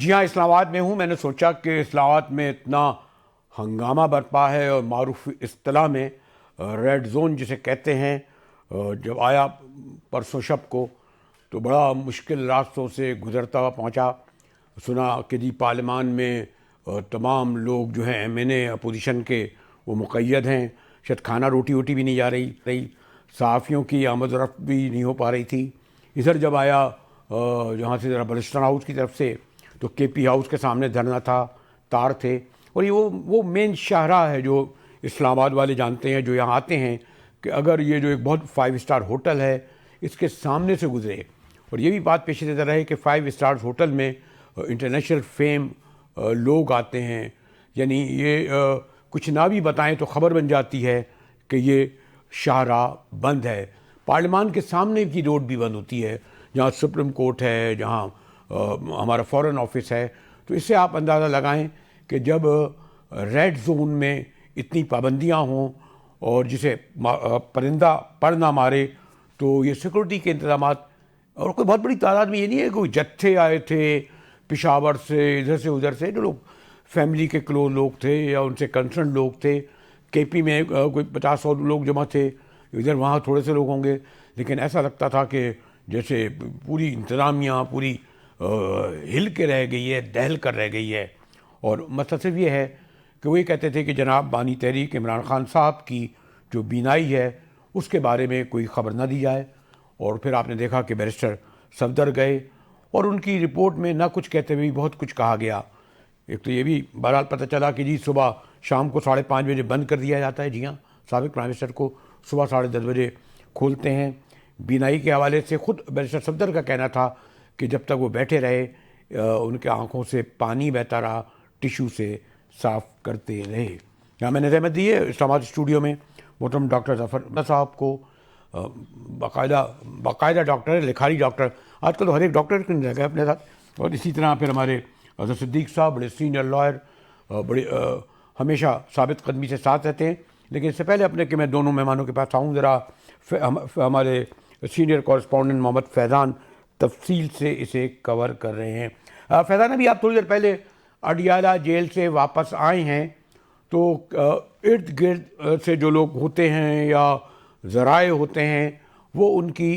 جی ہاں، اسلام آباد میں ہوں. میں نے سوچا کہ اسلام آباد میں اتنا ہنگامہ برپا ہے اور معروف اصطلاح میں ریڈ زون جسے کہتے ہیں، جب آیا پرسوں شب کو تو بڑا مشکل راستوں سے گزرتا ہوا پہنچا. سنا کہ جی پارلیمان میں تمام لوگ جو ہیں ایم این اے اپوزیشن کے وہ مقید ہیں، شاید کھانا روٹی ووٹی بھی نہیں جا رہی، صحافیوں کی آمد و رفت بھی نہیں ہو پا رہی تھی. ادھر جب آیا جہاں سے ذرا بلسٹن ہاؤس کی طرف سے تو کے پی ہاؤس کے سامنے دھرنا تھا، تار تھے. اور یہ وہ مین شاہراہ ہے جو اسلام آباد والے جانتے ہیں جو یہاں آتے ہیں کہ اگر یہ جو ایک بہت 5 اسٹار ہوٹل ہے اس کے سامنے سے گزرے. اور یہ بھی بات پیش نظر رہے کہ 5 اسٹارز ہوٹل میں انٹرنیشنل فیم لوگ آتے ہیں، یعنی یہ کچھ نہ بھی بتائیں تو خبر بن جاتی ہے کہ یہ شاہراہ بند ہے. پارلیمان کے سامنے کی روڈ بھی بند ہوتی ہے جہاں سپریم کورٹ ہے، جہاں ہمارا فورن آفس ہے. تو اس سے آپ اندازہ لگائیں کہ جب ریڈ زون میں اتنی پابندیاں ہوں اور جسے پرندہ پڑ نہ مارے تو یہ سیکورٹی کے انتظامات. اور کوئی بہت بڑی تعداد میں یہ نہیں ہے کوئی جتھے آئے تھے پشاور سے ادھر سے ادھر سے، جو لوگ فیملی کے کلوز لوگ تھے یا ان سے کنسرن لوگ تھے. کے پی میں کوئی 50-100 لوگ جمع تھے، ادھر وہاں تھوڑے سے لوگ ہوں گے، لیکن ایسا لگتا تھا کہ جیسے پوری انتظامیہ پوری ہل کے رہ گئی ہے، دہل کر رہ گئی ہے. اور مسئلہ صرف یہ ہے کہ وہ یہ کہتے تھے کہ جناب بانی تحریک عمران خان صاحب کی جو بینائی ہے اس کے بارے میں کوئی خبر نہ دی جائے. اور پھر آپ نے دیکھا کہ بیرسٹر صفدر گئے اور ان کی رپورٹ میں نہ کچھ کہتے ہوئے بہت کچھ کہا گیا. ایک تو یہ بھی بہرحال پتہ چلا کہ جی صبح شام کو 5:30 بجے بند کر دیا جاتا ہے. جی ہاں، سابق پرائم منسٹر کو صبح 10:30 بجے کھولتے ہیں. بینائی کے حوالے سے خود بیرسٹر صفدر کا کہنا تھا کہ جب تک وہ بیٹھے رہے ان کے آنکھوں سے پانی بہتا رہا، ٹیشو سے صاف کرتے رہے. یہاں میں نے رحمت دی ہے اسلام آباد اسٹوڈیو میں محترم ڈاکٹر ظفر صاحب کو، باقاعدہ ڈاکٹر ہے، لکھاری ڈاکٹر. آج کل تو ہر ایک ڈاکٹر کی جگہ اپنے ساتھ. اور اسی طرح پھر ہمارے اظہر صدیق صاحب بڑے سینئر لائر، بڑے ہمیشہ ثابت قدمی سے ساتھ رہتے ہیں. لیکن اس سے پہلے اپنے کہ میں دونوں مہمانوں کے پاس آؤں، ذرا ہمارے سینئر کورسپونڈنٹ محمد فیضان تفصیل سے اسے کور کر رہے ہیں. فیضان، ابھی آپ تھوڑی دیر پہلے اڈیالہ جیل سے واپس آئے ہیں، تو ارد گرد سے جو لوگ ہوتے ہیں یا ذرائع ہوتے ہیں وہ ان کی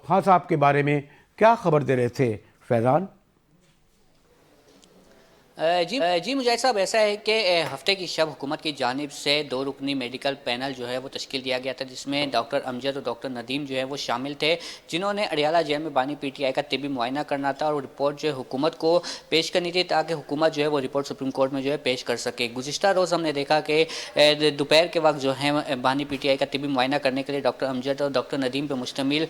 خان صاحب کے بارے میں کیا خبر دے رہے تھے فیضان؟ جی مجاہد صاحب، ایسا ہے کہ ہفتے کی شب حکومت کی جانب سے 2 رکنی میڈیکل پینل جو ہے وہ تشکیل دیا گیا تھا، جس میں ڈاکٹر امجد اور ڈاکٹر ندیم جو ہے وہ شامل تھے، جنہوں نے اڈیالہ جیل میں بانی پی ٹی آئی کا طبی معائنہ کرنا تھا اور رپورٹ جو ہے حکومت کو پیش کرنی تھی تاکہ حکومت جو ہے وہ رپورٹ سپریم کورٹ میں جو ہے پیش کر سکے. گزشتہ روز ہم نے دیکھا کہ دوپہر کے وقت جو ہے بانی پی ٹی آئی کا طبی معائنہ کرنے کے لیے ڈاکٹر امجد اور ڈاکٹر ندیم پہ مشتمل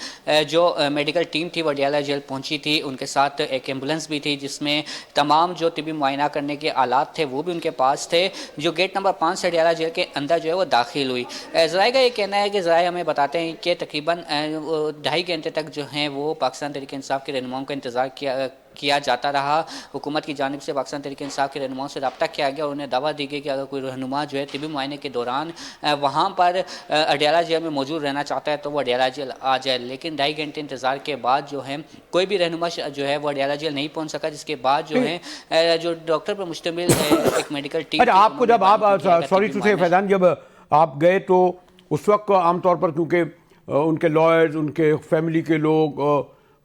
جو میڈیکل ٹیم تھی وہ اڈیالہ جیل پہنچی تھی. ان کے ساتھ ایک ایمبولینس بھی تھی جس میں تمام جو طبی معائنہ کرنے کے آلات تھے وہ بھی ان کے پاس تھے، جو گیٹ نمبر 5 سے اڈیالہ جیل کے اندر جو ہے وہ داخل ہوئی. ذرائع کا یہ کہنا ہے کہ ذرائع ہمیں بتاتے ہیں کہ تقریباً 2.5 گھنٹے تک جو ہیں وہ پاکستان تحریک انصاف کے رہنماؤں کا انتظار کیا جاتا رہا. حکومت کی جانب سے پاکستان تحریک انصاف کے رہنماؤں سے رابطہ کیا گیا اور انہیں دعویٰ دی گئی کہ اگر کوئی رہنما جو ہے طبی معائنے کے دوران وہاں پر اڈیالہ جیل میں موجود رہنا چاہتا ہے تو وہ اڈیالہ جیل آ جائے. لیکن 2.5 گھنٹے انتظار کے بعد جو ہے کوئی بھی رہنما جو ہے وہ اڈیالہ جیل نہیں پہنچ سکا، جس کے بعد جو ہے جو ڈاکٹر پر مشتمل ایک میڈیکل ٹیم. اچھا، آپ کو جب آپ سوری ٹو سے فیضان، جب آپ گئے تو اس وقت عام طور پر کیونکہ ان کے لائرز، ان کے فیملی کے لوگ،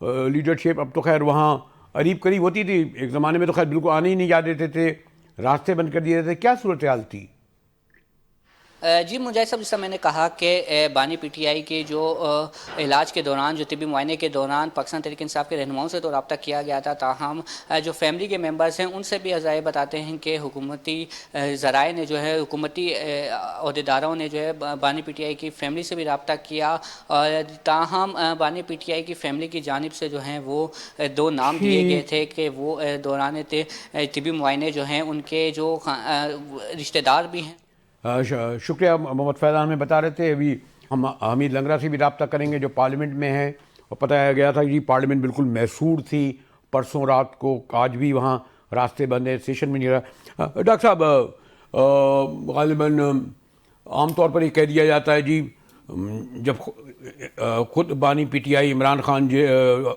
لیڈرشپ اب تو خیر وہاں قریب قریب ہوتی تھی، ایک زمانے میں تو خیر بالکل آنے ہی نہیں جا دیتے تھے، راستے بند کر دیے تھے، کیا صورتحال تھی؟ جی مجاہد صاحب، جیسا میں نے کہا کہ بانی پی ٹی آئی کے جو علاج کے دوران، جو طبی معائنے کے دوران پاکستان تحریک انصاف کے رہنماؤں سے تو رابطہ کیا گیا تھا، تاہم جو فیملی کے ممبرز ہیں ان سے بھی ذرائع بتاتے ہیں کہ حکومتی ذرائع نے جو ہے حکومتی عہدیداروں نے جو ہے بانی پی ٹی آئی کی فیملی سے بھی رابطہ کیا، تاہم بانی پی ٹی آئی کی فیملی کی جانب سے جو ہیں وہ 2 نام دیے گئے تھے کہ وہ دوران طبی معائنے جو ہیں ان کے جو رشتہ دار بھی ہیں. شکریہ محمد فیضان. میں بتا رہے تھے ابھی ہم حمید لنگرا سے بھی رابطہ کریں گے جو پارلیمنٹ میں ہیں، اور بتایا گیا تھا کہ پارلیمنٹ بالکل محصور تھی پرسوں رات کو، آج بھی وہاں راستے بند ہیں، سیشن میں نہیں رہا. ڈاکٹر صاحب، غالباً عام طور پر یہ کہہ دیا جاتا ہے جی جب خود بانی P T I Imran Khan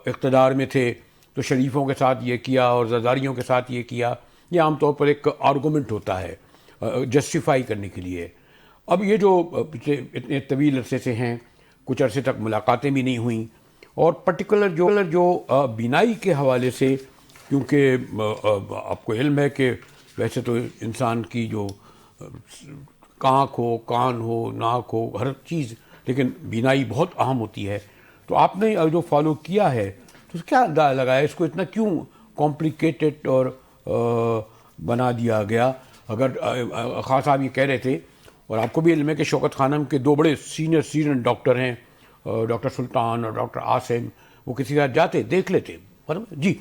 اقتدار میں تھے تو شریفوں کے ساتھ یہ کیا اور زرداریوں کے ساتھ یہ کیا. یہ عام طور پر ایک آرگومنٹ ہوتا ہے جسٹیفائی کرنے کے لیے. اب یہ جو پچھلے اتنے طویل عرصے سے ہیں, کچھ عرصے تک ملاقاتیں بھی نہیں ہوئیں, اور پرٹیکولر جو بینائی کے حوالے سے, کیونکہ آپ کو علم ہے کہ ویسے تو انسان کی جو آنکھ ہو, کان ہو, ناک ہو, ہر چیز, لیکن بینائی بہت اہم ہوتی ہے. تو آپ نے جو فالو کیا ہے تو کیا اندازہ لگایا اس کو اتنا کیوں کمپلیکیٹڈ اور بنا دیا گیا؟ اگر خاص صاحب یہ کہہ رہے تھے, اور آپ کو بھی علم ہے کہ شوکت خانم کے دو بڑے سینئر ڈاکٹر ہیں, ڈاکٹر سلطان اور ڈاکٹر عاصم, وہ کسی کا جاتے دیکھ لیتے. جی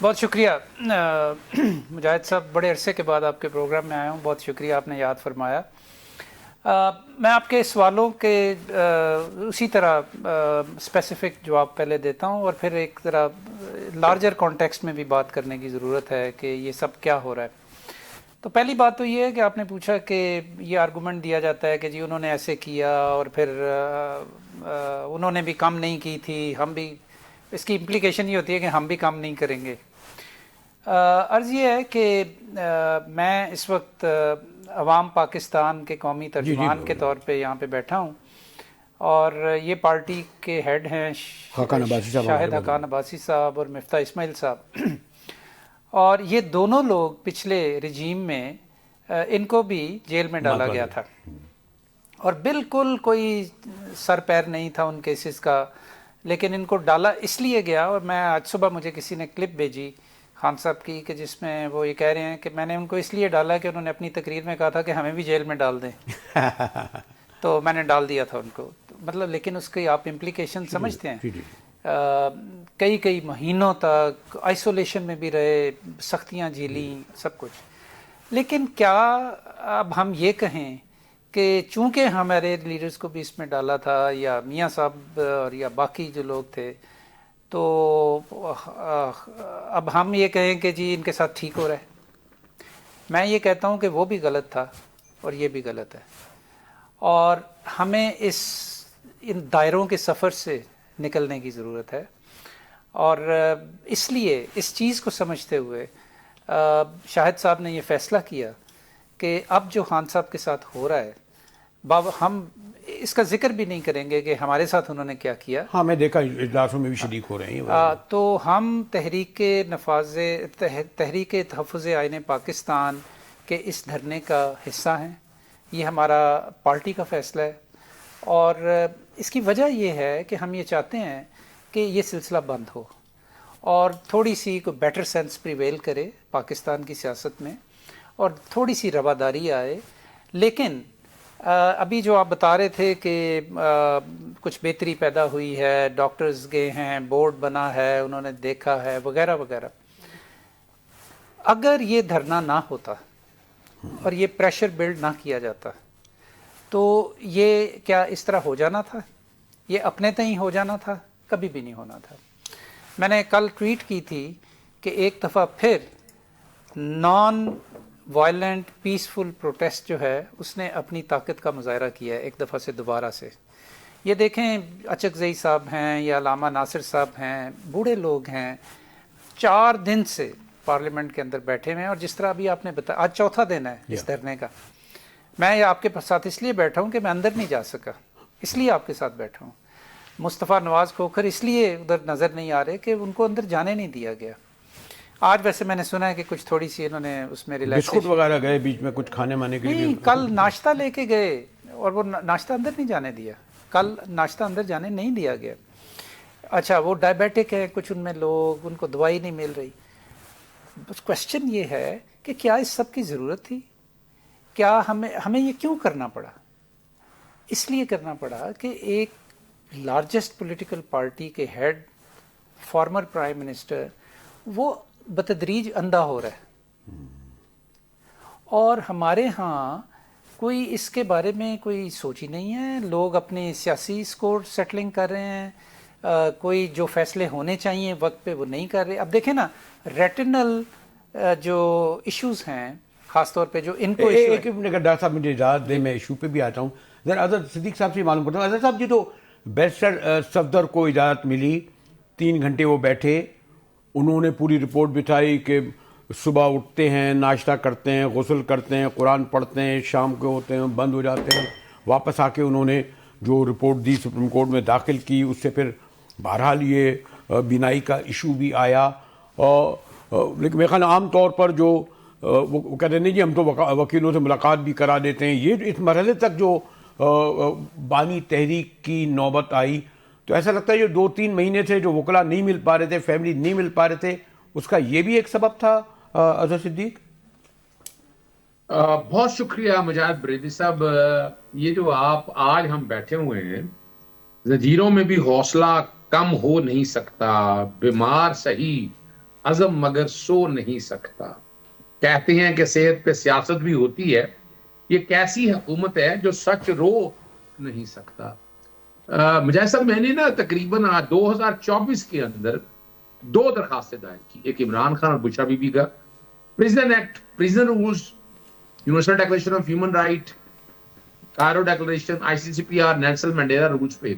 بہت شکریہ مجاہد صاحب, بڑے عرصے کے بعد آپ کے پروگرام میں آیا ہوں, بہت شکریہ, آپ نے یاد فرمایا. میں آپ کے سوالوں کے اسی طرح اسپیسیفک جواب پہلے دیتا ہوں, اور پھر ایک ذرا لارجر کانٹیکسٹ میں بھی بات کرنے کی ضرورت ہے کہ یہ سب کیا ہو رہا ہے. تو پہلی بات تو یہ ہے کہ آپ نے پوچھا کہ یہ آرگومنٹ دیا جاتا ہے کہ جی انہوں نے ایسے کیا اور پھر انہوں نے بھی کم نہیں کی تھی, ہم بھی, اس کی امپلیکیشن یہ ہوتی ہے کہ ہم بھی کم نہیں کریں گے. عرض یہ ہے کہ میں اس وقت عوام پاکستان کے قومی ترجمان کے طور پہ یہاں پہ بیٹھا ہوں, اور یہ پارٹی کے ہیڈ ہیں شاہد حقان عباسی صاحب اور مفتاح اسماعیل صاحب, اور یہ دونوں لوگ پچھلے رجیم میں ان کو بھی جیل میں ڈالا گیا تھا, اور بالکل کوئی سر پیر نہیں تھا ان کیسز کا, لیکن ان کو ڈالا اس لیے گیا. اور میں آج صبح مجھے کسی نے کلپ بھیجی خان صاحب کی کہ جس میں وہ یہ کہہ رہے ہیں کہ میں نے ان کو اس لیے ڈالا کہ انہوں نے اپنی تقریر میں کہا تھا کہ ہمیں بھی جیل میں ڈال دیں تو میں نے ڈال دیا تھا ان کو. مطلب لیکن اس کی آپ امپلیکیشن سمجھتے ہیں, کئی مہینوں تک آئسولیشن میں بھی رہے, سختیاں جھیلیں, سب کچھ. لیکن کیا اب ہم یہ کہیں کہ چونکہ ہمارے لیڈرز کو بھی اس میں ڈالا تھا, یا میاں صاحب اور یا باقی جو لوگ تھے, تو اب ہم یہ کہیں کہ جی ان کے ساتھ ٹھیک ہو رہا ہے؟ میں یہ کہتا ہوں کہ وہ بھی غلط تھا اور یہ بھی غلط ہے, اور ہمیں ان دائروں کے سفر سے نکلنے کی ضرورت ہے. اور اس لیے اس چیز کو سمجھتے ہوئے شاہد صاحب نے یہ فیصلہ کیا کہ اب جو خان صاحب کے ساتھ ہو رہا ہے, ہم اس کا ذکر بھی نہیں کریں گے کہ ہمارے ساتھ انہوں نے کیا کیا. ہاں, میں دیکھا اجلاسوں میں بھی شریک ہو رہے ہیں. تو ہم تحریک تحفظ آئین پاکستان کے اس دھرنے کا حصہ ہیں. یہ ہمارا پارٹی کا فیصلہ ہے, اور اس کی وجہ یہ ہے کہ ہم یہ چاہتے ہیں کہ یہ سلسلہ بند ہو اور تھوڑی سی کوئی بیٹر سینس پریویل کرے پاکستان کی سیاست میں, اور تھوڑی سی رواداری آئے. لیکن ابھی جو آپ بتا رہے تھے کہ کچھ بہتری پیدا ہوئی ہے, ڈاکٹرز گئے ہیں, بورڈ بنا ہے, انہوں نے دیکھا ہے, وغیرہ وغیرہ. اگر یہ دھرنا نہ ہوتا اور یہ پریشر بلڈ نہ کیا جاتا تو یہ کیا اس طرح ہو جانا تھا؟ یہ اپنے تئیں ہو جانا تھا؟ کبھی بھی نہیں ہونا تھا. میں نے کل ٹویٹ کی تھی کہ ایک دفعہ پھر نان وائلنٹ پیسفل پروٹیسٹ جو ہے اس نے اپنی طاقت کا مظاہرہ کیا ہے ایک دفعہ سے دوبارہ سے. یہ دیکھیں, اچکزئی صاحب ہیں یا علامہ ناصر صاحب ہیں, بوڑھے لوگ ہیں, 4 دن سے پارلیمنٹ کے اندر بیٹھے ہوئے ہیں. اور جس طرح ابھی آپ نے بتایا, آج چوتھا دن ہے اس دھرنے کا. میں آپ کے ساتھ اس لیے بیٹھا ہوں کہ میں اندر نہیں جا سکا, اس لیے آپ کے ساتھ بیٹھا ہوں. مصطفیٰ نواز کھوکھر اس لیے ادھر نظر نہیں آ رہے کہ ان کو اندر جانے نہیں دیا گیا. آج ویسے میں نے سنا ہے کہ کچھ تھوڑی سی انہوں نے اس میں بسکٹ وغیرہ گئے بیچ میں, کچھ کھانے مانے کے لیے. کل ناشتہ لے کے گئے اور وہ ناشتہ اندر نہیں جانے دیا. کل ناشتہ اندر جانے نہیں دیا گیا. اچھا, وہ ڈائبیٹک ہیں کچھ ان میں لوگ, ان کو دوائی نہیں مل رہی. بس کوشچن یہ ہے کہ کیا اس سب کی ضرورت تھی؟ کیا ہمیں یہ کیوں کرنا پڑا؟ اس لیے کرنا پڑا کہ ایک لارجسٹ پولیٹیکل پارٹی کے ہیڈ, فارمر پرائم منسٹر, وہ بتدریج اندھا ہو رہا ہے. اور ہمارے ہاں کوئی اس کے بارے میں کوئی سوچ ہی نہیں ہے. لوگ اپنے سیاسی اسکور سیٹلنگ کر رہے ہیں, کوئی جو فیصلے ہونے چاہیے وقت پہ وہ نہیں کر رہے. اب دیکھیں نا, ریٹنل جو ایشوز ہیں خاص طور پہ جو ان کو ڈاکٹر صاحب مجھے اجازت دیں, میں ایشو پہ بھی آتا ہوں. ذرا اظہر صدیق صاحب سے معلوم کرتا ہوں. اظہر صاحب, جی تو بیرسٹر صفدر کو اجازت ملی, 3 گھنٹے وہ بیٹھے انہوں نے پوری رپورٹ بٹھائی کہ صبح اٹھتے ہیں، ناشتہ کرتے ہیں، غسل کرتے ہیں، قرآن پڑھتے ہیں، شام کو ہوتے ہیں بند ہو جاتے ہیں، واپس آ کے انہوں نے جو رپورٹ دی سپریم کورٹ میں داخل کی. اس سے پھر بہرحال یہ بینائی کا ایشو بھی آیا. لیکن میرے خیال عام طور پر جو وہ کہتے ہیں نہیں جی ہم تو وکیلوں سے ملاقات بھی کرا دیتے ہیں. یہ اس مرحلے تک جو بانی تحریک کی نوبت آئی تو ایسا لگتا ہے جو 2-3 مہینے سے جو وکلاء نہیں مل پا رہے تھے، فیملی نہیں مل پا رہے تھے، اس کا یہ بھی ایک سبب تھا. اظہر صدیق. بہت شکریہ مجاہد بریدی صاحب. یہ جو آپ آج ہم بیٹھے ہوئے ہیں، زنجیروں میں بھی حوصلہ کم ہو نہیں سکتا، بیمار صحیح عزم مگر سو نہیں سکتا. کہتے ہیں کہ صحت پہ سیاست بھی ہوتی ہے. یہ کیسی حکومت ہے جو سچ رو نہیں سکتا. مجاہد صاحب میں نے نا تقریباً 2024 کے اندر 2 درخواستیں دائر کی. ایک عمران خان اور بشرا بی بی کا prison act, prison rules, universal declaration of human right, Cairo declaration, ICCPR، Nelson Mandela rules پہ.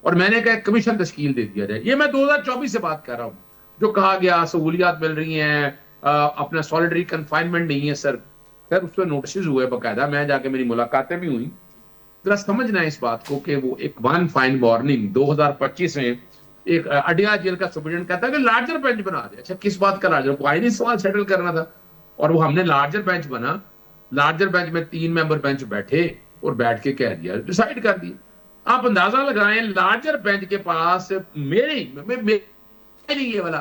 اور میں نے کہا ایک کمیشن تشکیل دے دیا جائے. یہ میں 2024 سے بات کر رہا ہوں. جو کہا گیا سہولیات مل رہی ہیں، اپنا سالٹری کنفائنمنٹ نہیں ہے سر. خیر اس پہ نوٹسز ہوئے باقاعدہ، میں جا کے میری ملاقاتیں بھی ہوئیں. ذرا سمجھنا ہے اس بات کو کہ وہ ایک ون فائن مارننگ 2025 میں ایک اڈیا جیل کا سپرنٹینڈنٹ کہتا ہے کہ لارجر بینچ بنا دے. اچھا کس بات کا لارجر؟ کو آئینی سوال سیٹل کرنا تھا اور وہ ہم نے لارجر بینچ بنا. لارجر بینچ میں 3 ممبر بینچ بیٹھے اور بیٹھ کے کہہ دیا، ڈیسائیڈ کر دیا. آپ اندازہ لگائیں لارجر بینچ کے پاس یہ والا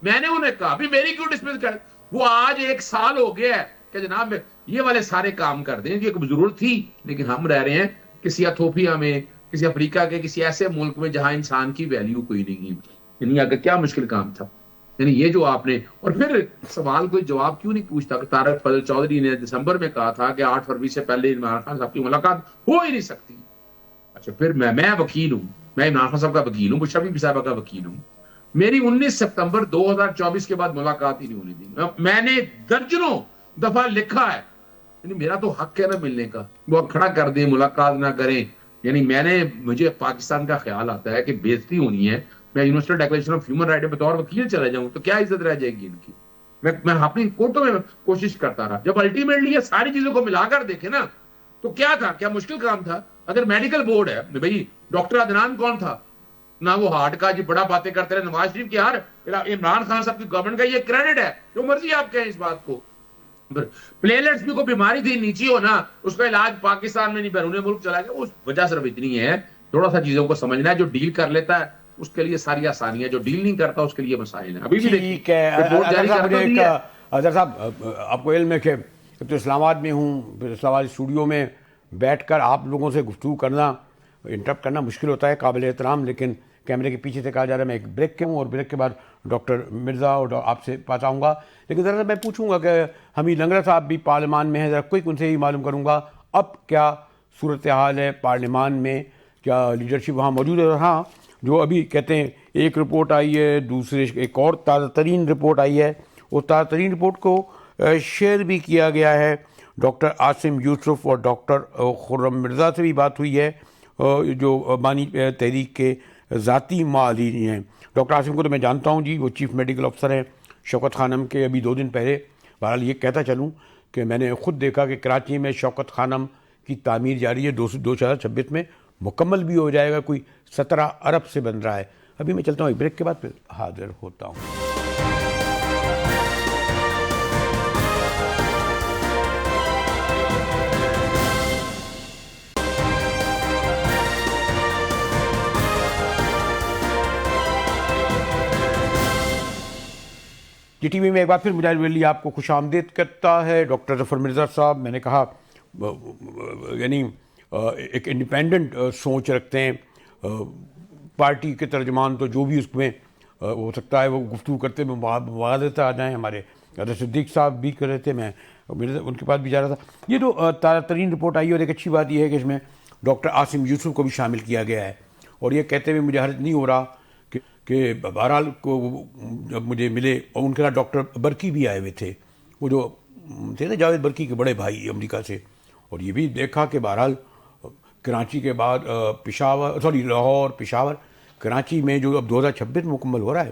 میں نے انہیں کہا بھی میری کیوں ڈسمس کر. وہ آج 1 سال ہو گیا ہے کہ جناب یہ والے سارے کام کر دیں. یہ ضرورت تھی لیکن ہم رہ رہے ہیں کسی ایتھوپیا میں، کسی افریقہ کے کسی ایسے ملک میں جہاں انسان کی ویلیو کوئی نہیں. دنیا کا کیا مشکل کام تھا. یعنی یہ جو آپ نے، اور پھر سوال کوئی جواب کیوں نہیں پوچھتا کہ طارق فضل چودھری نے دسمبر میں کہا تھا کہ 8 فروری سے پہلے عمران خان صاحب کی ملاقات ہو ہی نہیں سکتی. اچھا پھر میں وکیل ہوں، میں عمران خان صاحب کا وکیل ہوں، بشرا بی بی صاحبہ کا وکیل ہوں. میری 19 سپتمبر 2024 کے بعد ملاقات ہی نہیں ہونے دی. میں نے درجنوں دفعہ لکھا ہے. یعنی میرا تو حق ہے نا ملنے کا. وہ کھڑا کر دیں، ملاقات نہ کریں. یعنی مجھے پاکستان کا خیال آتا ہے کہ بےزتی ہونی ہے. میں universal declaration of human right بطور وکیل چلا جاؤں تو کیا عزت رہ جائے گی ان کی. میں اپنی کورٹوں میں کوشش کرتا رہا. جب الٹیمیٹلی یہ ساری چیزوں کو ملا کر دیکھیں نا تو کیا تھا، کیا مشکل کام تھا. اگر میڈیکل بورڈ ہے، بھائی ڈاکٹر عدنان کون تھا؟ نہ وہ ہارٹ کا جی بڑا باتیں کرتے رہے. نواز شریف کی عمران خان صاحب کی گورنمنٹ کا یہ کریڈٹ ہے. جو مرضی آپ کہیں اس بات کو. پلیٹلیٹس بھی کوئی بیماری تھی نیچی ہو نا، اس کا علاج پاکستان میں نہیں بیرون ملک چلا گیا. اس وجہ صرف اتنی ہے. تھوڑا سا چیزوں کو سمجھنا ہے. جو ڈیل کر لیتا ہے اس کے لیے ساری آسانیاں، جو ڈیل نہیں کرتا اس کے لیے مسائل ہیں. ابھی بھی ٹھیک ہے اظہر صاحب، آپ کو علم ہے کہ تو اسلام آباد میں ہوں، پھر اسلام آباد اسٹوڈیو میں بیٹھ کر آپ لوگوں سے گفتگو کرنا، انٹرپٹ کرنا مشکل ہوتا ہے، قابل احترام. لیکن کیمرے کے پیچھے سے کہا جا رہا ہے میں ایک بریک کے ہوں اور بریک کے بعد ڈاکٹر مرزا اور آپ سے پاس آؤں گا. لیکن ذرا میں پوچھوں گا کہ حمید لنگرا صاحب بھی پارلیمان میں ہیں، ذرا کوئی ان سے ہی معلوم کروں گا اب کیا صورتحال ہے پارلیمان میں، کیا لیڈرشپ وہاں موجود ہے. ہاں جو ابھی کہتے ہیں ایک رپورٹ آئی ہے، دوسرے ایک اور تازہ ترین رپورٹ آئی ہے. اس تازہ ترین رپورٹ کو شیئر بھی کیا گیا ہے. ڈاکٹر عاصم یوسف اور ڈاکٹر خرم مرزا سے بھی بات ہوئی ہے جو بانی تحریک کے ذاتی معاونین ہیں. ڈاکٹر عاصم کو تو میں جانتا ہوں جی، وہ چیف میڈیکل افسر ہیں شوکت خانم کے. ابھی 2 دن پہلے بہرحال یہ کہتا چلوں کہ میں نے خود دیکھا کہ کراچی میں شوکت خانم کی تعمیر جاری ہے، 2026 میں مکمل بھی ہو جائے گا. کوئی 17 ارب سے بن رہا ہے. ابھی میں چلتا ہوں ایک بریک کے بعد پھر حاضر ہوتا ہوں. جی ٹی وی میں ایک بار پھر مجاہد ویلی آپ کو خوش آمدید کرتا ہے. ڈاکٹر ظفر مرزا صاحب، میں نے کہا یعنی ایک انڈیپینڈنٹ سوچ رکھتے ہیں. پارٹی کے ترجمان تو جو بھی اس میں ہو سکتا ہے وہ گفتگو کرتے میں واضح آ جائیں. ہمارے اظہر صدیق صاحب بھی کر رہے تھے، میں ان کے پاس بھی جا رہا تھا. یہ جو تازہ ترین رپورٹ آئی ہے اور ایک اچھی بات یہ ہے کہ اس میں ڈاکٹر عاصم یوسف کو بھی شامل کیا گیا ہے. اور یہ کہتے ہوئے مجھے حرج نہیں ہو رہا کہ بہرحال کو جب مجھے ملے، اور ان کے ساتھ ڈاکٹر برکی بھی آئے ہوئے تھے، وہ جو تھے نا جاوید برکی کے بڑے بھائی امریکہ سے. اور یہ بھی دیکھا کہ بہرحال کراچی کے بعد لاہور، پشاور، کراچی میں جو اب 2026 مکمل ہو رہا ہے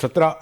17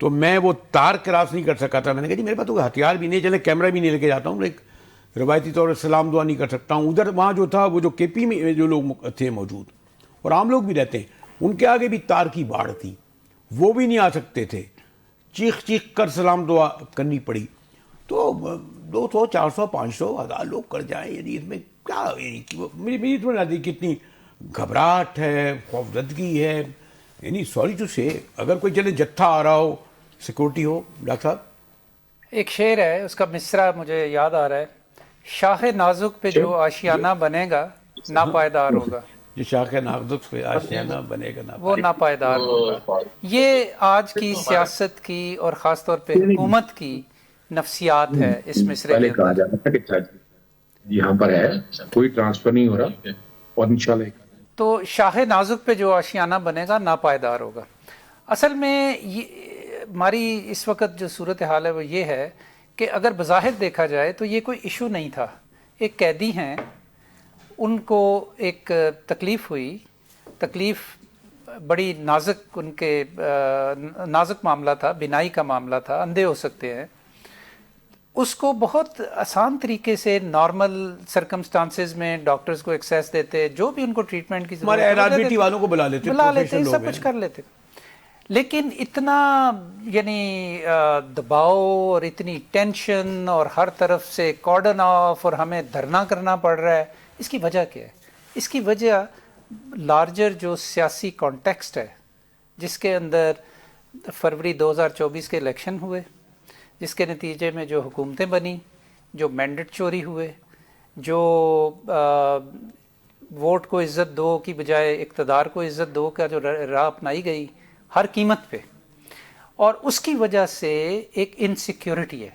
تو میں وہ تار کراس نہیں کر سکا تھا. میں نے کہا جی میرے پاس تو ہتھیار بھی نہیں, چلے کیمرہ بھی نہیں لے کے جاتا ہوں, ایک روایتی طور پر سلام دعا نہیں کر سکتا ہوں. ادھر وہاں جو تھا وہ جو کے پی میں جو لوگ تھے موجود اور عام لوگ بھی رہتے ہیں, ان کے آگے بھی تار کی باڑ تھی, وہ بھی نہیں آ سکتے تھے. چیخ چیخ کر سلام دعا کرنی پڑی. تو 200 400 500 1000 لوگ کر جائیں, یعنی اس میں کیا, میری تو نہیں آتی کتنی گھبراہٹ ہے, خوفزدگی ہے. یعنی سوری ٹو سے, اگر کوئی چلے جتھا آ رہا ہو, سیکورٹی ہو. ڈاکٹر صاحب ایک شعر ہے, اس کا مصرع مجھے یاد آ رہا ہے, شاخ نازک پہ جو آشیانہ بنے گا ناپائیدار ہوگا. جو شاخ نازک پہ آشیانہ بنے گا وہ ناپائیدار ہوگا. یہ آج کی سیاست کی اور خاص طور پہ حکومت کی نفسیات ہے اس مصرے کے کہا اندر. جاتا ہے کہ یہاں پر ہے, کوئی ٹرانسفر نہیں ہو رہا, اور انشاءاللہ تو شاخ نازک پہ جو آشیانہ بنے گا ناپائیدار ہوگا. اصل میں ہماری اس وقت جو صورتحال ہے وہ یہ ہے کہ اگر بظاہر دیکھا جائے تو یہ کوئی ایشو نہیں تھا. ایک قیدی ہیں, ان کو ایک تکلیف ہوئی, تکلیف بڑی نازک, ان کے نازک معاملہ تھا, بینائی کا معاملہ تھا, اندھے ہو سکتے ہیں. اس کو بہت آسان طریقے سے نارمل سرکمسٹانسز میں ڈاکٹرز کو ایکسیس دیتے, جو بھی ان کو ٹریٹمنٹ کی ہمارے ایل والوں کو بلا لیتے, سب کچھ کر لیتے. لیکن اتنا یعنی دباؤ اور اتنی ٹینشن اور ہر طرف سے کارڈن آف اور ہمیں دھرنا کرنا پڑ رہا ہے, اس کی وجہ کیا ہے؟ اس کی وجہ لارجر جو سیاسی کانٹیکسٹ ہے, جس کے اندر فروری 2024 کے الیکشن ہوئے, جس کے نتیجے میں جو حکومتیں بنی, جو مینڈیٹ چوری ہوئے, جو ووٹ کو عزت دو کی بجائے اقتدار کو عزت دو کا جو راہ اپنائی گئی ہر قیمت پہ, اور اس کی وجہ سے ایک انسیکیورٹی ہے.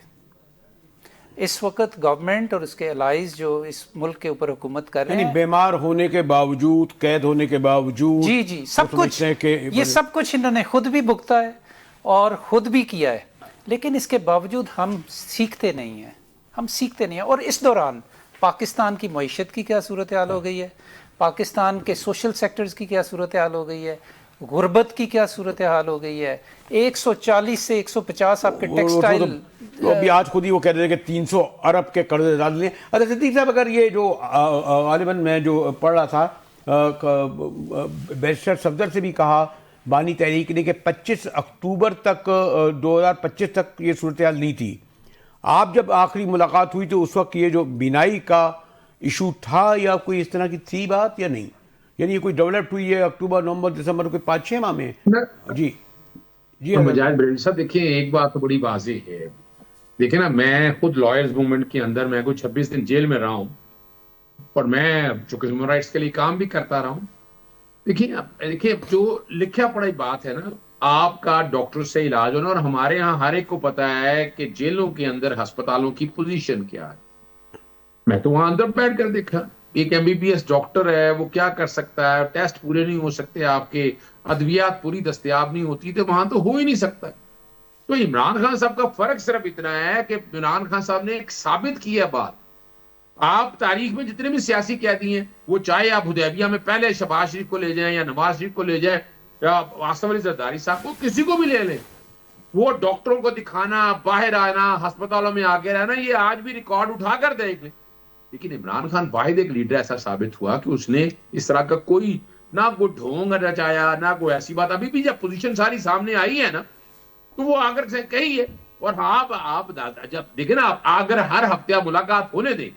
اس وقت گورنمنٹ اور اس کے الائز جو اس ملک کے اوپر حکومت کر رہے ہیں, بیمار ہونے کے باوجود, قید ہونے کے باوجود, جی سب کچھ, یہ سب کچھ انہوں نے خود بھی بھگتا ہے اور خود بھی کیا ہے, لیکن اس کے باوجود ہم سیکھتے نہیں ہیں. اور اس دوران پاکستان کی معیشت کی کیا صورتحال ہو گئی ہے, پاکستان کے سوشل سیکٹرز کی کیا صورتحال ہو گئی ہے, غربت کی کیا صورتحال ہو گئی ہے. 140 سے 150 آپ کے ٹیکسٹائل, ابھی آج خود ہی وہ کہہ رہے تھے کہ 300 ارب کے قرض ڈال لیں. اچھا صدیق صاحب, اگر یہ جو غالباً میں جو پڑھ رہا تھا, بیرسٹر صفدر سے بھی کہا بانی تحریک نے کہ 25 اکتوبر تک 2025 تک یہ صورتحال نہیں تھی. آپ جب آخری ملاقات ہوئی تو اس وقت یہ جو بینائی کا ایشو تھا یا کوئی اس طرح کی تھی بات یا نہیں؟ یعنی یہ کوئی ڈیولپڈ ہوئی ہے اکتوبر نومبر دسمبر کوئی 5-6 ماہ میں؟ جی مجاہد بریلوی صاحب, دیکھیں ایک بات تو بڑی واضح ہے. دیکھیں نا, میں خود لائرز موومنٹ کے اندر میں کوئی 26 دن جیل میں رہا ہوں, اور میں چونکہ ہیومن رائٹس کے لیے کام بھی کرتا رہا ہوں. دیکھیں جو لکھا پڑھا بات ہے نا, آپ کا ڈاکٹر سے علاج ہونا, اور ہمارے ہاں ہر ایک کو پتا ہے کہ جیلوں کے اندر ہسپتالوں کی پوزیشن کیا ہے. میں تو وہاں اندر بیٹھ کر دیکھا, ایک MBBS ڈاکٹر ہے, وہ کیا کر سکتا ہے, ٹیسٹ پورے نہیں ہو سکتے, آپ کے ادویات پوری دستیاب نہیں ہوتی, تو وہاں تو ہو ہی نہیں سکتا. تو عمران خان صاحب کا فرق صرف اتنا ہے کہ عمران خان صاحب نے ایک ثابت کی ہے بات. آپ تاریخ میں جتنے بھی سیاسی قیدی ہیں, وہ چاہے آپ حدیبیہ میں پہلے شہباز شریف کو لے جائیں یا نواز شریف کو لے جائیں یا آصف علی زرداری صاحب کو, کسی کو بھی لے لیں, وہ ڈاکٹروں کو دکھانا, باہر آنا, ہسپتالوں میں آگے رہنا, یہ آج بھی ریکارڈ اٹھا کر دیکھ لیں. لیکن عمران خان واحد ایک لیڈر ایسا ثابت ہوا کہ اس نے اس طرح کا کوئی نہ کوئی ڈھونگ رچایا, نہ کوئی ایسی بات. ابھی بھی جب پوزیشن ساری سامنے آئی ہے نا, تو وہ آگر سے کہی ہے. اور آپ جب دیکھیں نا, اگر ہر ہفتے ملاقات ہونے دیں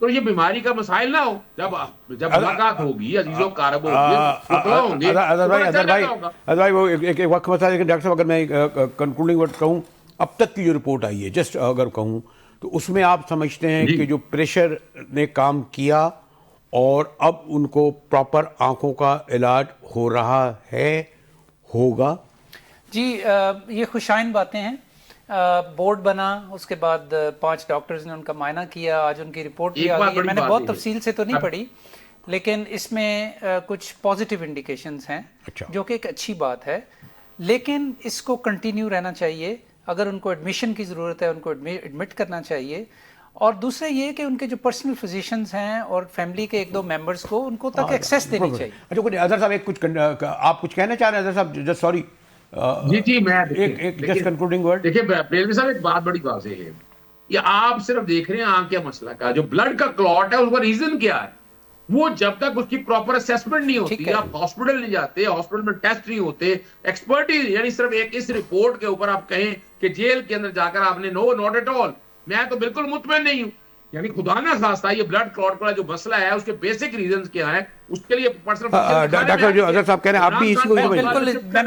تو یہ بیماری کا مسائل نہ ہو. جب ملاقات ہوگی, عزیزوں کارب ہوگی, اظہر بھائی وہ ایک وقت مسئلہ. لیکن ڈاکٹر صاحب اگر میں کنکلوڈنگ ورڈ کہوں, اب تک کی جو رپورٹ آئی ہے, جسٹ اگر کہوں تو اس میں آپ سمجھتے ہیں کہ جو پریشر نے کام کیا اور اب ان کو پراپر آنکھوں کا علاج ہو رہا ہے, ہوگا؟ جی یہ خوشائن باتیں ہیں. بورڈ بنا, اس کے بعد 5 ڈاکٹرز نے ان کا معائنہ کیا, آج ان کی رپورٹ بھی آ گئی ہے. میں نے بہت تفصیل سے تو نہیں پڑھی, لیکن اس میں کچھ پازیٹیو انڈیکیشنز ہیں, جو کہ ایک اچھی بات ہے. لیکن اس کو کنٹینیو رہنا چاہیے. اگر ان کو ایڈمیشن کی ضرورت ہے, ان کو ایڈمٹ کرنا چاہیے. اور دوسرا یہ کہ ان کے جو پرسنل فزیشنز ہیں اور فیملی کے 1-2 ممبرز کو ان کو تک ایکسیس دینی چاہیے. اچھا اظہر صاحب, ایک کچھ آپ کچھ کہنا چاہ رہے ہیں اظہر صاحب؟ جسٹ سوری, جی میں ایک جسٹ کنکلوڈنگ ورڈ. دیکھیے بریلوی صاحب ایک بات بڑی واضح ہے کہ آپ صرف دیکھ رہے ہیں آنکھ کے مسئلہ کا جو بلڈ کا کلوٹ ہے اس کا ریزن کیا ہے. وہ جب تک اس کی پراپر اسیسمنٹ نہیں ہوتی, آپ ہاسپٹل نہیں جاتے, ہاسپٹل میں ٹیسٹ نہیں ہوتے, ایکسپرٹیز یعنی صرف ایک اس رپورٹ کے اوپر آپ کہیں کہ جیل کے اندر جا کر آپ نے نو ناٹ ایٹ آل, میں تو بالکل مطمئن نہیں ہوں. یعنی خدا نہ خواستہ یہ بلڈ کلوٹ کا جو مسئلہ ہے اس کے بیسک ریزنز کیا ہیں, اس کے لیے پرسنل ڈاکٹر جو اظہر صاحب کہہ رہے ہیں آپ بھی اسی کو میں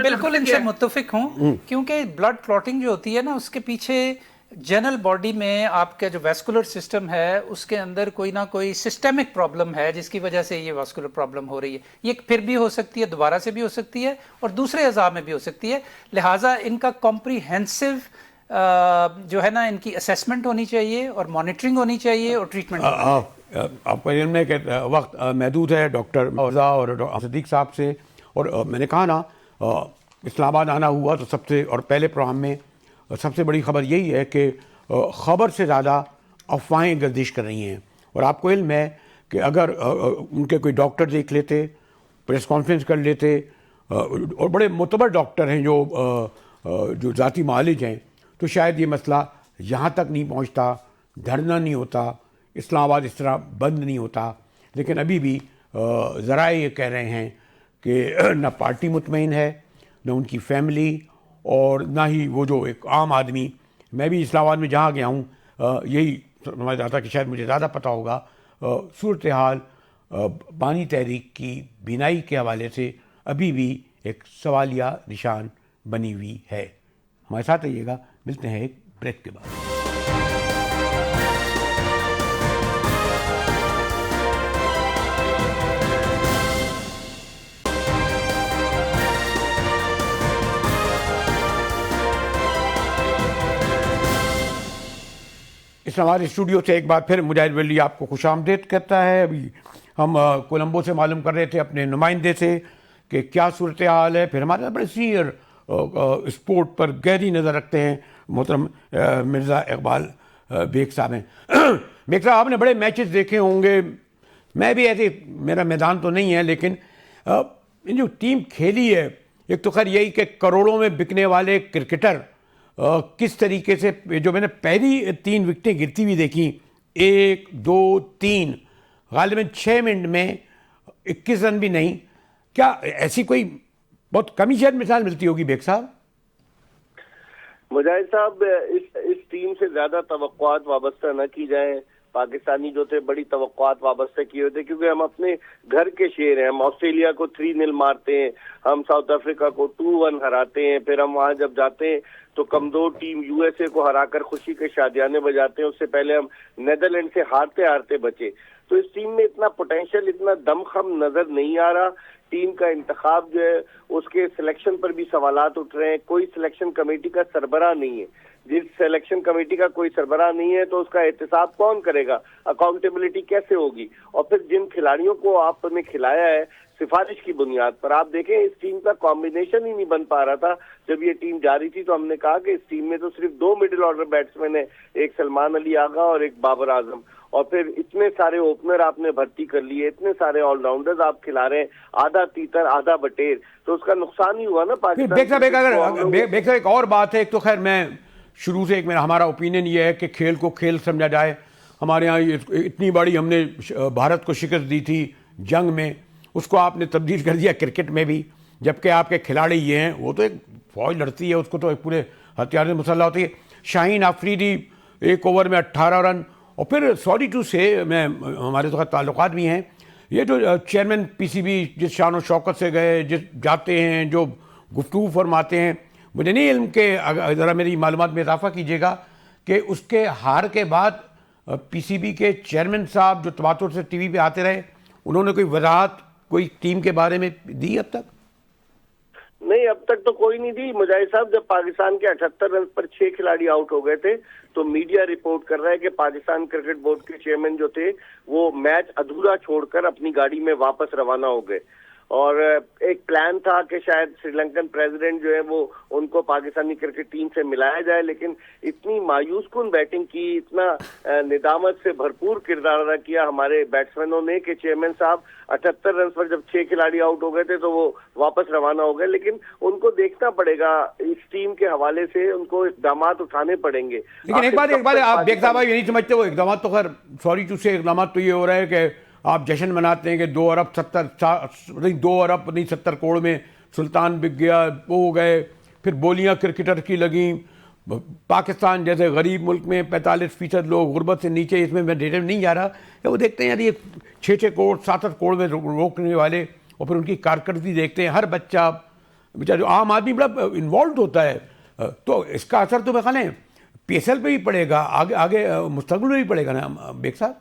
بالکل ان سے متفق ہوں, کیونکہ بلڈ کلوٹنگ جو ہوتی ہے نا اس کے پیچھے جنرل باڈی میں آپ کا جو ویسکولر سسٹم ہے اس کے اندر کوئی نہ کوئی سسٹمک پرابلم ہے جس کی وجہ سے یہ ویسکولر پرابلم ہو رہی ہے. یہ پھر بھی ہو سکتی ہے, دوبارہ سے بھی ہو سکتی ہے, اور دوسرے اعضاء میں بھی ہو سکتی ہے. لہٰذا ان کا کمپریہنسو جو ہے نا ان کی اسیسمنٹ ہونی چاہیے اور مانیٹرنگ ہونی چاہیے اور ٹریٹمنٹ. آپ کا علم ہے کہ وقت محدود ہے. ڈاکٹر مرزا اور صدیق صاحب سے, اور میں نے کہا نا اسلام آباد آنا ہوا تو سب سے, اور پہلے پروگرام میں سب سے بڑی خبر یہی ہے کہ خبر سے زیادہ افواہیں گردش کر رہی ہیں. اور آپ کو علم ہے کہ اگر ان کے کوئی ڈاکٹر دیکھ لیتے, پریس کانفرنس کر لیتے, اور بڑے معتبر ڈاکٹر ہیں جو ذاتی معالج ہیں, تو شاید یہ مسئلہ یہاں تک نہیں پہنچتا, دھرنا نہیں ہوتا, اسلام آباد اس طرح بند نہیں ہوتا. لیکن ابھی بھی ذرائع یہ کہہ رہے ہیں کہ نہ پارٹی مطمئن ہے, نہ ان کی فیملی, اور نہ ہی وہ جو ایک عام آدمی. میں بھی اسلام آباد میں جہاں گیا ہوں یہی سمجھ رہا تھا کہ شاید مجھے زیادہ پتہ ہوگا. صورتحال بانی تحریک کی بینائی کے حوالے سے ابھی بھی ایک سوالیہ نشان بنی ہوئی ہے. ہمارے ساتھ رہیے گا, ملتے ہیں ایک بریک کے بعد. اسلام آباد اسٹوڈیو سے ایک بار پھر مجاہد ولی آپ کو خوش آمدید کہتا ہے. ابھی ہم کولمبو سے معلوم کر رہے تھے اپنے نمائندے سے کہ کیا صورتحال ہے. پھر ہمارے بڑے سینئر اسپورٹ پر گہری نظر رکھتے ہیں محترم مرزا اقبال بیگ صاحب ہیں. بیگ صاحب آپ نے بڑے میچز دیکھے ہوں گے, میں بھی ایسے, میرا میدان تو نہیں ہے, لیکن جو ٹیم کھیلی ہے, ایک تو خیر یہی کہ کروڑوں میں بکنے والے کرکٹر کس طریقے سے, جو میں نے پہلی 3 وکٹیں گرتی ہوئی دیکھیں, 1 2 3 غالباً 6 منٹ میں 21 رن بھی نہیں, کیا ایسی کوئی بہت کمی شاید مثال ملتی ہوگی بیگ صاحب؟ مجاہد صاحب اس ٹیم سے زیادہ توقعات وابستہ نہ کی جائیں. پاکستانی جو تھے بڑی توقعات وابستہ کیے ہوتے, کیونکہ ہم اپنے گھر کے شیر ہیں. ہم آسٹریلیا کو 3-0 مارتے ہیں, ہم ساؤتھ افریقہ کو 2-1 ہراتے ہیں, پھر ہم وہاں جب جاتے ہیں تو کمزور ٹیم یو ایس اے کو ہرا کر خوشی کے شادیانے بجاتے ہیں. اس سے پہلے ہم نیدرلینڈ سے ہارتے بچے. تو اس ٹیم میں اتنا پوٹینشیل, اتنا دمخم نظر نہیں آ رہا. ٹیم کا انتخاب جو ہے اس کے سلیکشن پر بھی سوالات اٹھ رہے ہیں. کوئی سلیکشن کمیٹی کا سربراہ نہیں ہے. جس سلیکشن کمیٹی کا کوئی سربراہ نہیں ہے تو اس کا احتساب کون کرے گا, اکاؤنٹیبلٹی کیسے ہوگی؟ اور پھر جن کھلاڑیوں کو آپ نے کھلایا ہے سفارش کی بنیاد پر, آپ دیکھیں اس ٹیم کا کمبینیشن ہی نہیں بن پا رہا تھا. جب یہ ٹیم جاری تھی تو ہم نے کہا کہ اس ٹیم میں تو صرف 2 مڈل آرڈر بیٹسمین ہیں, ایک سلمان علی آغا اور ایک بابر اعظم, اور پھر اتنے سارے اوپنر آپ نے بھرتی کر لیے, اتنے سارے آل راؤنڈرز آپ کھلا رہے ہیں, آدھا تیتر آدھا بٹیر, تو اس کا نقصان ہی ہوا نا پاکستان. ایک اور بات ہے, ایک تو خیر میں شروع سے ہمارا اوپینین یہ ہے کہ کھیل کو کھیل سمجھا جائے. ہمارے ہاں اتنی بڑی ہم نے بھارت کو شکست دی تھی جنگ میں, اس کو آپ نے تبدیل کر دیا کرکٹ میں بھی, جبکہ آپ کے کھلاڑی یہ ہیں, وہ تو ایک فوج لڑتی ہے, اس کو تو ایک پورے ہتھیار سے مسلح ہوتی ہے. شاہین آفریدی 1 اوور میں 18 رن, اور پھر سوری ٹو سے میں ہمارے تو تعلقات بھی ہیں, یہ جو چیئرمین پی سی بی جس شان و شوکت سے گئے, جاتے ہیں, جو گفتگو فرماتے ہیں, مجھے نہیں علم کہ ذرا میری معلومات میں اضافہ کیجیے گا کہ اس کے ہار کے بعد پی سی بی کے چیئرمین صاحب جو تواتر سے ٹی وی پہ آتے رہے, انہوں نے کوئی وضاحت کوئی ٹیم کے بارے میں دی اب تک؟ نہیں, اب تک تو کوئی نہیں دی. مجاہد صاحب جب پاکستان کے 78 رن پر 6 کھلاڑی آؤٹ ہو گئے تھے تو میڈیا رپورٹ کر رہا ہے کہ پاکستان کرکٹ بورڈ کے چیئرمین جو تھے وہ میچ ادھورا چھوڑ کر اپنی گاڑی میں واپس روانہ ہو گئے. اور ایک پلان تھا کہ شاید سری لنکن پریزیڈنٹ جو ہے وہ ان کو پاکستانی کرکٹ ٹیم سے ملایا جائے، لیکن اتنی مایوس کن بیٹنگ کی، اتنا ندامت سے بھرپور کردار ادا کیا ہمارے بیٹسمینوں نے کہ چیئرمین صاحب 78 رنز پر جب 6 کھلاڑی آؤٹ ہو گئے تھے تو وہ واپس روانہ ہو گئے. لیکن ان کو دیکھنا پڑے گا، اس ٹیم کے حوالے سے ان کو اقدامات اٹھانے پڑیں گے. لیکن ایک بات آپ بیگ صاحب یہ نہیں سمجھتے، وہ اقدامات تو خیر سوری ٹو سے اقدامات تو یہ ہو رہا ہے کہ آپ جشن مناتے ہیں کہ 2 ارب 70 کروڑ میں سلطان بک گیا، وہ ہو گئے، پھر بولیاں کرکٹر کی لگیں. پاکستان جیسے غریب ملک میں 45% لوگ غربت سے نیچے، اس میں ڈیٹا نہیں جا رہا کہ وہ دیکھتے ہیں یار یہ 6 کروڑ 7 کروڑ میں روکنے والے، اور پھر ان کی کارکردگی دیکھتے ہیں. ہر بچہ جو عام آدمی بڑا انوالوڈ ہوتا ہے، تو اس کا اثر تو میرے خیال ہے پی ایس ایل پہ بھی پڑے گا، آگے مستقبل میں بھی پڑے گا نا بیگ صاحب.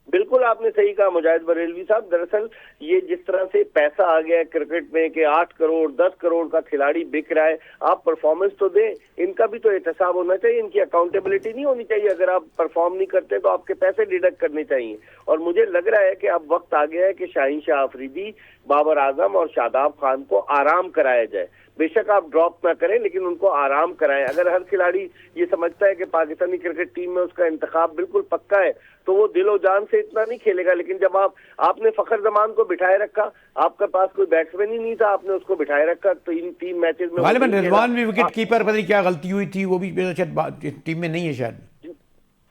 بالکل آپ نے صحیح کہا مجاہد بریلوی صاحب. دراصل یہ جس طرح سے پیسہ آ گیا ہے کرکٹ میں کہ 8 کروڑ 10 کروڑ کا کھلاڑی بک رہا ہے، آپ پرفارمنس تو دیں، ان کا بھی تو احتساب ہونا چاہیے، ان کی اکاؤنٹیبلٹی نہیں ہونی چاہیے. اگر آپ پرفارم نہیں کرتے تو آپ کے پیسے ڈیڈکٹ کرنے چاہیے. اور مجھے لگ رہا ہے کہ اب وقت آ گیا ہے کہ شاہین شاہ آفریدی، بابر اعظم اور شاداب خان کو آرام کرایا جائے. بے شک آپ ڈراپ نہ کریں لیکن ان کو آرام کرائیں. اگر ہر کھلاڑی یہ سمجھتا ہے کہ پاکستانی کرکٹ ٹیم میں اس کا انتخاب بالکل پکا ہے تو وہ دل و جان سے اتنا نہیں کھیلے گا. لیکن جب آپ نے فخر زمان کو بٹھائے رکھا، آپ کے پاس کوئی بیٹسمین ہی نہیں تھا، آپ نے اس کو بٹھائے رکھا تو ان 3 میچز میں غالباً رضوان بھی وکٹ کیپر، پتہ نہیں کیا غلطی ہوئی تھی، وہ بھی شاید ٹیم میں نہیں ہے شاید.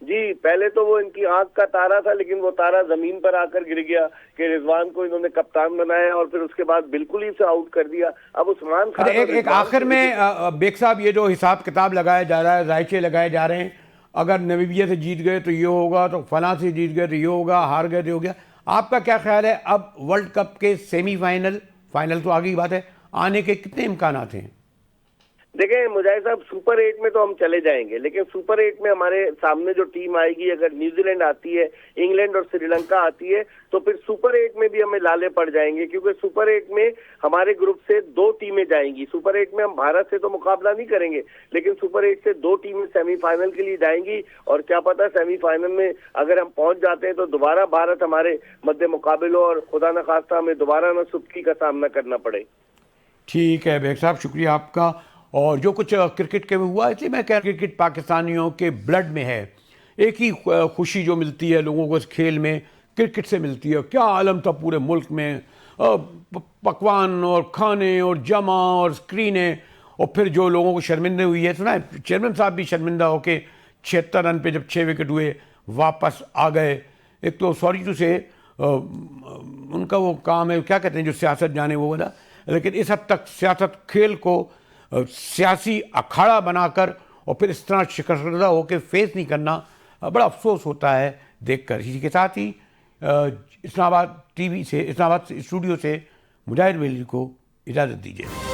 جی پہلے تو وہ ان کی آنکھ کا تارا تھا، لیکن وہ تارا زمین پر آ کر گر گیا کہ رضوان کو انہوں نے کپتان بنایا اور پھر اس کے بعد بالکل ہی اسے آؤٹ کر دیا. اب عثمان خان ایک آخر میں بیگ صاحب، یہ جو حساب کتاب لگایا جا رہا ہے، رائچے لگائے جا رہے ہیں، اگر نمیبیا سے جیت گئے تو یہ ہوگا، تو فلاں سے جیت گئے تو یہ ہوگا، ہار گئے تو یہ ہو گیا. آپ کا کیا خیال ہے اب ورلڈ کپ کے سیمی فائنل تو آگے کی بات ہے، آنے کے کتنے امکانات ہیں؟ دیکھیں مجاہد صاحب، سپر 8 میں تو ہم چلے جائیں گے، لیکن سپر 8 میں ہمارے سامنے جو ٹیم آئے گی، اگر نیوزی لینڈ آتی ہے، انگلینڈ اور سری لنکا آتی ہے تو پھر سپر 8 میں بھی ہمیں لالے پڑ جائیں گے. کیونکہ سپر 8 میں ہمارے گروپ سے 2 ٹیمیں جائیں گی. سپر 8 میں ہم بھارت سے تو مقابلہ نہیں کریں گے، لیکن سپر 8 سے 2 ٹیمیں سیمی فائنل کے لیے جائیں گی. اور کیا پتہ سیمی فائنل میں اگر ہم پہنچ جاتے ہیں تو دوبارہ بھارت ہمارے مد مقابل ہو اور خدا نخواستہ ہمیں دوبارہ نصبکی کا سامنا کرنا پڑے. ٹھیک ہے بیگ صاحب، شکریہ آپ کا. اور جو کچھ کرکٹ کے میں ہوا، اس لیے میں کہہ رہا ہوں کرکٹ پاکستانیوں کے بلڈ میں ہے. ایک ہی خوشی جو ملتی ہے لوگوں کو اس کھیل میں، کرکٹ سے ملتی ہے. کیا عالم تھا پورے ملک میں، پکوان اور کھانے اور جمع اور اسکرینیں، اور پھر جو لوگوں کو شرمندہ ہوئی ہے، سنا ہے چیئرمین صاحب بھی شرمندہ ہو کے 76 رن پہ جب 6 وکٹ ہوئے واپس آ گئے. ایک تو سوری ٹو سے ان کا وہ کام ہے، کیا کہتے ہیں جو سیاست جانے وہ والا، لیکن اس حد تک سیاست کھیل کو سیاسی اکھاڑا بنا کر اور پھر اس طرح شکستہ ہو کے فیس نہیں کرنا، بڑا افسوس ہوتا ہے دیکھ کر. اسی کے ساتھ ہی اسلام آباد اسٹوڈیو سے مجاہد ویلی کو اجازت دیجیے.